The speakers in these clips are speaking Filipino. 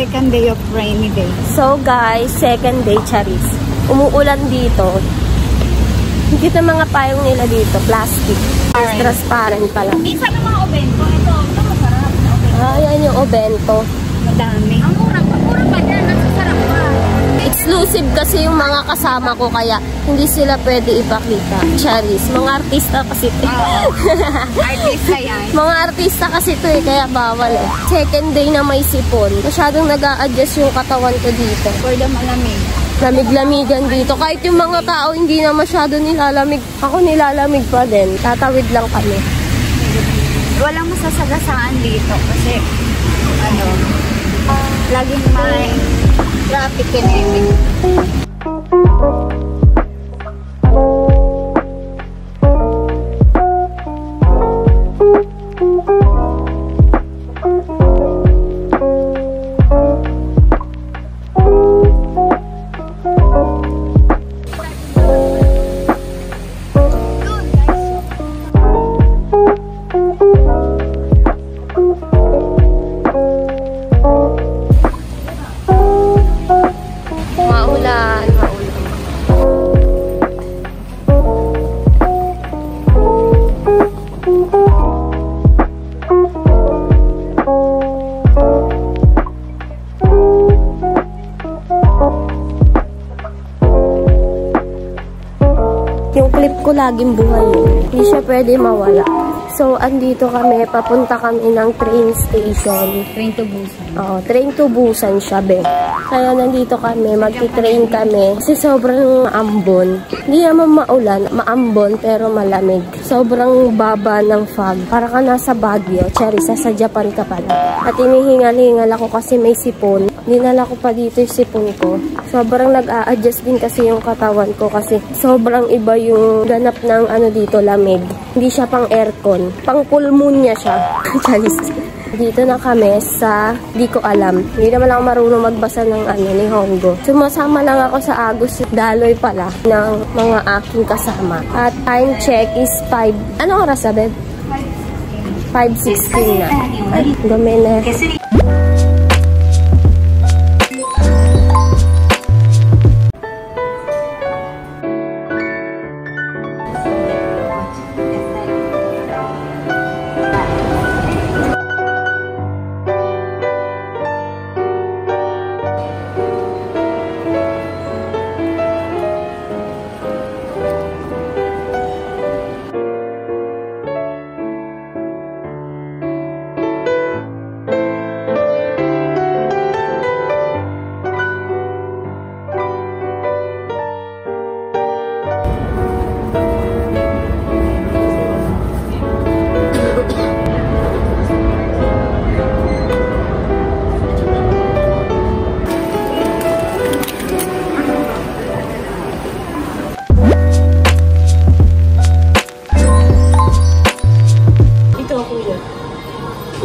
second day of rainy day. So guys, second day, Charis. Umuulan dito. Hindi na mga payong nila dito, plastic. Transparent pala. Minsan ng mga obento, ito masarap na obento. Ayan yung obento. Madami. Ang mura pa dyan, nasasarap pa. Exclusive kasi yung mga kasama ko, kaya hindi sila pwede ipakita. Charis, mga artista kasi ito. Artista yan. Mga artista kasi ito kaya bawal eh. Second day na may sipon. Masyadong nag-a-adjust yung katawan ko dito. For the malamig. Lamig-lamigan dito. Kahit yung mga tao hindi na masyado nilalamig. Ako nilalamig pa din. Tatawid lang kami. Walang masasagasaan dito kasi laging may traffic and everything. Yung clip ko laging buhay yun. Hindi siya pwede mawala. So, andito kami. Papunta kami ng train station. Train to Busan. Oo, train to Busan siya, be. Kaya nandito kami. Magti-train kami. Kasi sobrang maambon. Hindi naman maulan. Maambon, pero malamig. Sobrang baba ng fog. Para ka nasa Baguio. Cherry, sa Japan ka pala. At inihingal-hingal ako kasi may sipon. Dinala ko pa dito yung sipon ko. Sobrang nag-a-adjust din kasi yung katawan ko kasi sobrang iba yung ganap ng dito, lamig. Hindi siya pang aircon. Pang pulmonya siya. Dito na kami sa, di ko alam. Hindi naman ako marunong magbasa ng ni Hongo. Sumasama lang ako sa Agus Daloy pala ng mga aking kasama. At time check is 5. Anong oras, Abed? 5:16 na. Ay, dumi na.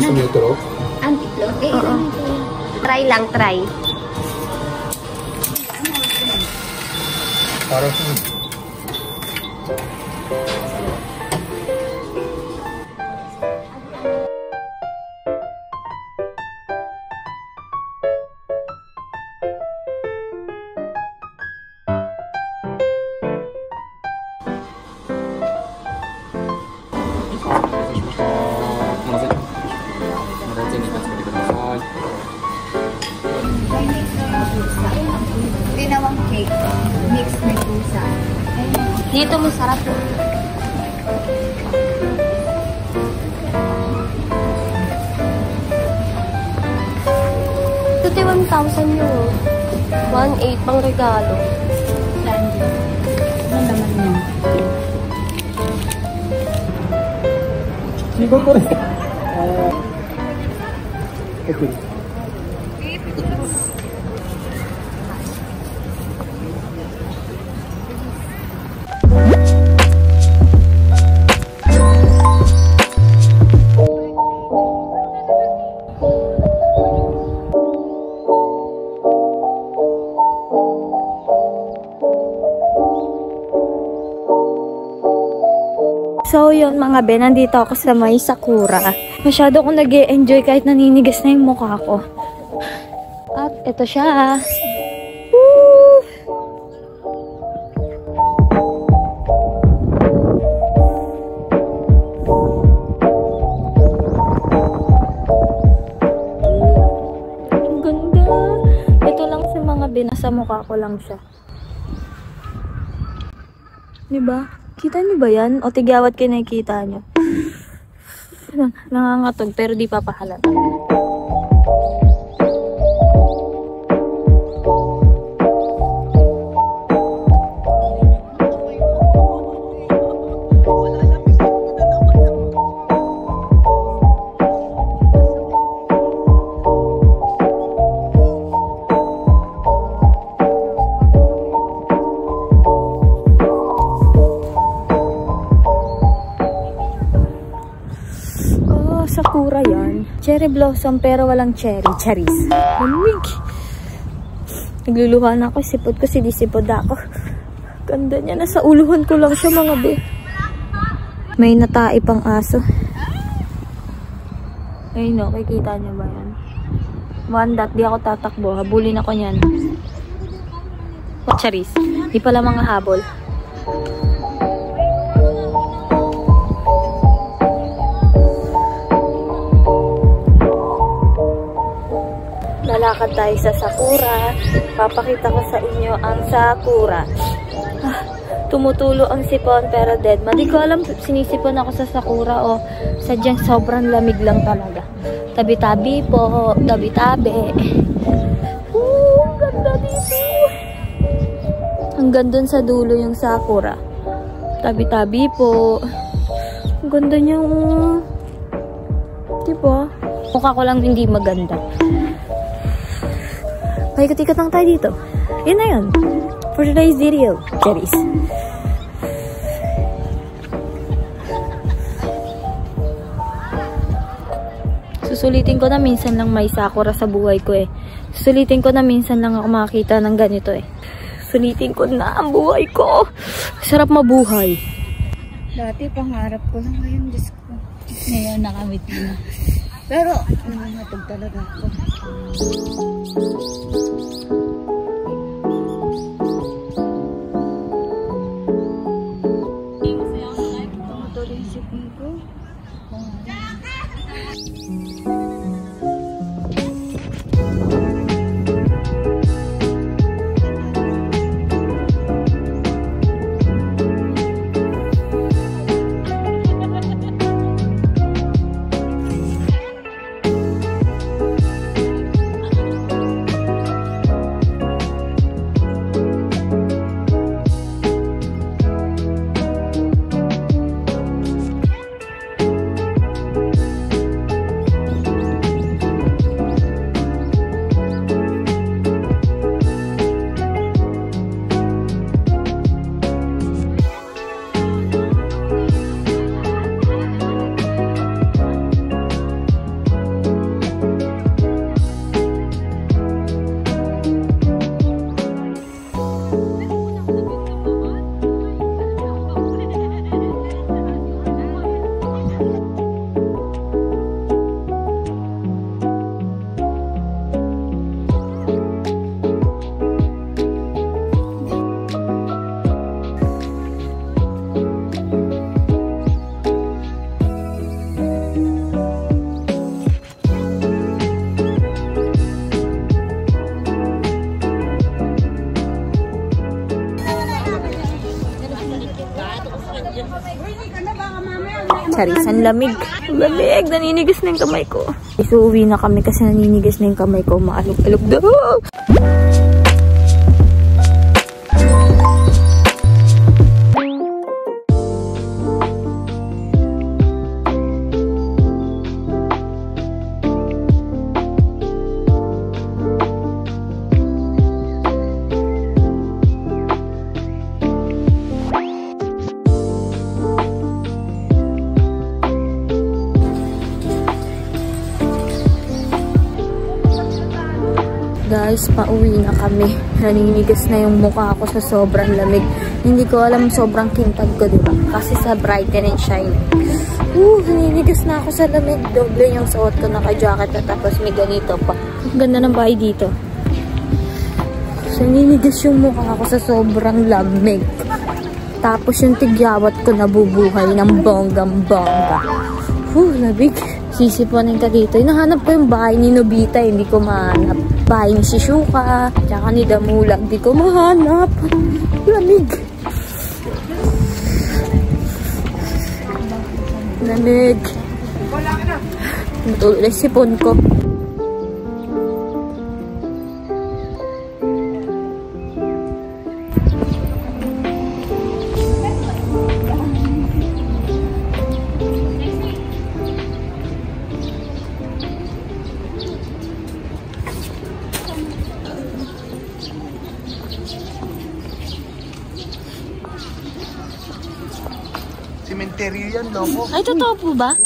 Gusto mo ito? Antiklog? Try lang, try. Parang Ginawang cake. Mix na pusa. Dito masarap. Ito 1,000 yun. 1,800 pang regalo. Ano naman yun? Sigo ko rin. Okay. So yun mga be, nandito ako sa may Sakura. Masyado akong nag-e-enjoy kahit naninigas na yung mukha ko. At ito siya. Woo! Ang ganda. Ito lang sa mga binasa mukha ko lang siya. Diba? Kita niyo ba yan? O tigawat kayo nakikita niyo. Nangangatog pero di papahalata. Sakura yan. Cherry blossom pero walang cherry. Cherries. Lamig. Nagluluha na ako. Sipod ko. Sinisipod ako. Ganda niya. Nasa uluhan ko lang siya mga be. May natai pang aso. Ayun no. Kikita niyo ba yan? One dot. Di ako tatakbo. Habulin ako niyan. Cherries. Di pala mga habol. Lalakad tayo sa Sakura. Papakita ko sa inyo ang Sakura. Tumutulo ang sipon pero dead. Di ko alam sinisipon ako sa Sakura o sadyang sobrang lamig lang talaga. Tabi-tabi po. Tabi-tabi. Ang ganda dito. Hanggang dun sa dulo yung Sakura. Tabi-tabi po. Ang ganda niyang... Diba? Mukha ko lang hindi maganda. Ikot-ikot lang tayo dito. Yun na yun. For today's video. Cherries. Susulitin ko na minsan lang may Sakura sa buhay ko eh. Susulitin ko na minsan lang ako makakita ng ganito eh. Sulitin ko na ang buhay ko. Sarap mabuhay. Dati pangarap ko lang ngayon, Diyos ko. Ngayon nakamit na. Pero, nangangatog talaga ako. Tumutuloy yung sipin ko. Charis, ang lamig. Lamig! Naninigas na yung kamay ko. So, uwi na kami kasi naninigas na yung kamay ko. Maalog-alog daw. Guys, pauwi na kami. Naninigas na yung mukha ko sa sobrang lamig. Hindi ko alam sobrang kintag ko, diba? Kasi sa Brighten and Shine. Naninigas na ako sa lamig. Doble yung suot ko, naka-jacket at tapos may ganito pa. Ganda ng bahay dito. So, naninigas yung mukha ko sa sobrang lamig. Tapos yung tigyawat ko nabubuhay ng bonggang-bongga. Labig. Sisiponin ka dito. Hinahanap ko yung bahay ni Nobita, hindi ko mahanap. Bahay ni Shizuka, tsaka ni Damula, hindi ko mahanap. Lamig. Lamig. Matulog na sipon ko. Cementerio yan, loko. Ay, totoo po ba?